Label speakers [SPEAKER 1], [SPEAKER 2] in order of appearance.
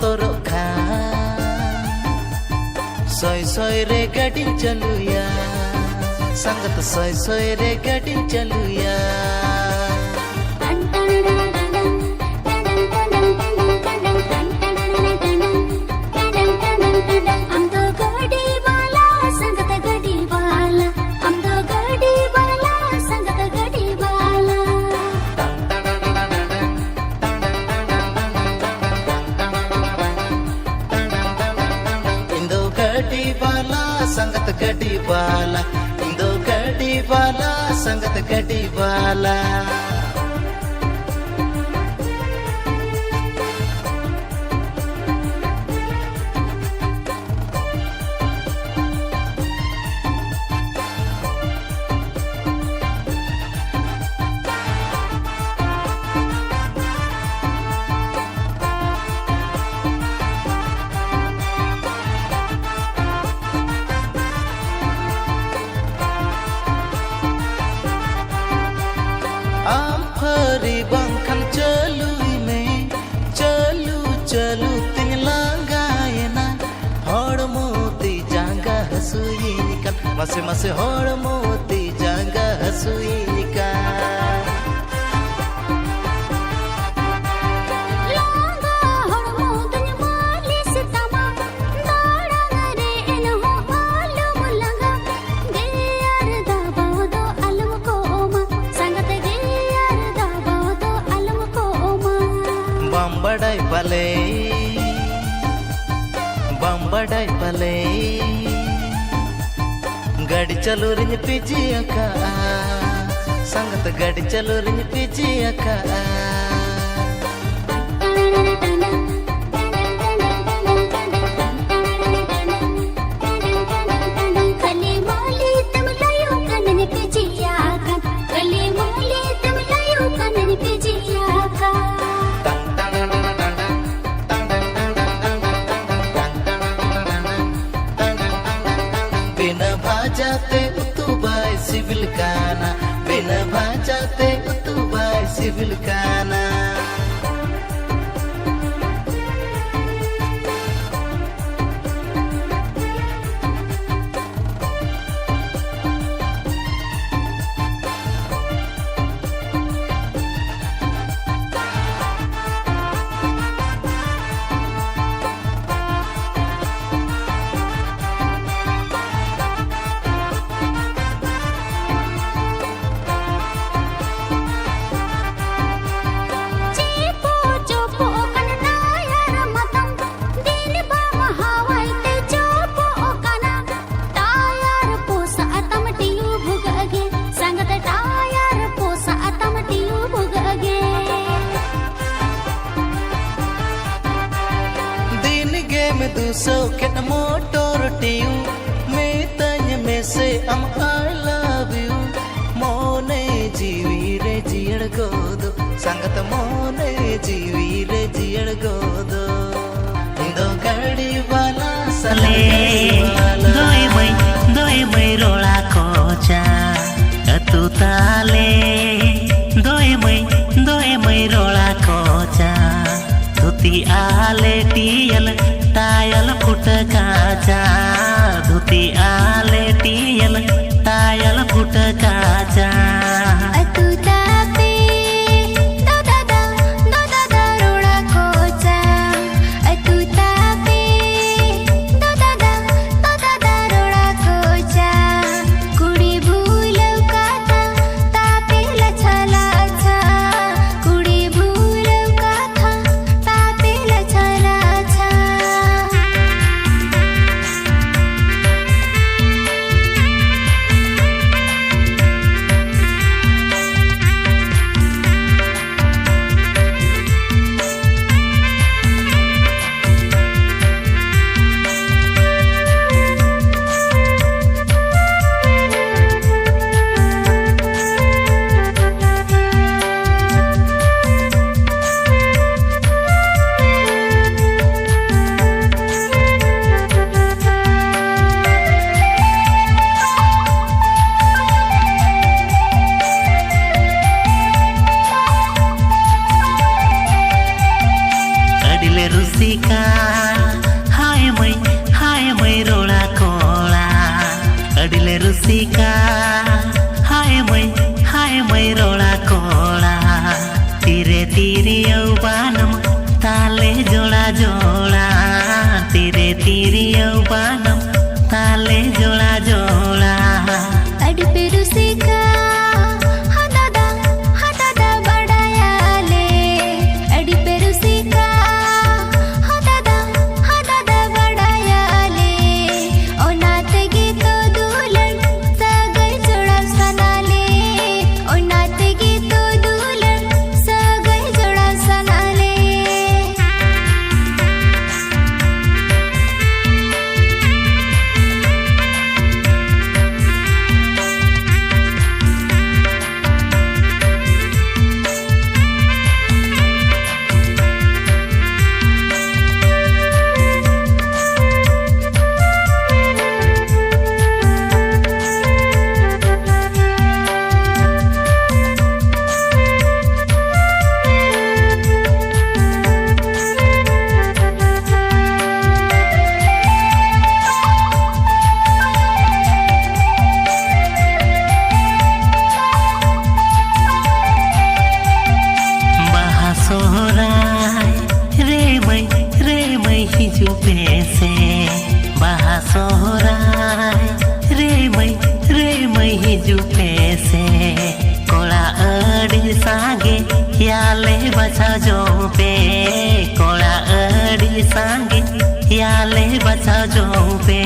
[SPEAKER 1] बतरो खा सोय सोय रे गाड़ी चलुया संगत सोय सोय रे गाड़ी चलुया संगत गड़ी वाला इंदो गड़ी वाला संगत गड़ी वाला फरी बंखन चलुई में चलू चलू तीन लगायना हड़ मोती जांगा हसुई निकल मसे मसे हड़ मोती जांगा हसुई निकल बम्बड़ाई पले गाड़ी चलो रिंज पीछे अका संगत गाड़ी चलो रिंज पीछे अका भाजाते उतुबाई सिविल काना बिना भाजाते उतुबाई सिविल काना दूसो के मोटर टियू मैं तन्य में से I love you मोने जीवी रे जियड़ गोदो संगत मोने जीवी रे जियड़ गोदो इंदो गाड़ी वाला सले दोई मई रोला कोचा तू ताले दोई मई रोला कोचा धुती आले टियल टायल फुट काचा धुती आले टियल टायल फुट काचा
[SPEAKER 2] का हाय मै रोड़ा कोड़ा तीरे तीरे बानम ताले जोड़ा जोड़ा तीरे तीरे बानम ताले जोड़ा जोड़ा
[SPEAKER 3] अड़ी पेरू सीखा दादा बड़ायाले अड़ी पेरू सीखा दादा बड़ायाले ओ नाते गीतो दुलन सगई जोड़ा सनाले ओ नाते गीतो दुलन सगई जोड़ा सनाले
[SPEAKER 2] हिजू पैसे बाहा सोहराय रे मै हिजू पैसे कोड़ा अड़ी सांगे याले बचा जो पे कोड़ा अड़ी सांगे याले बचा जो पे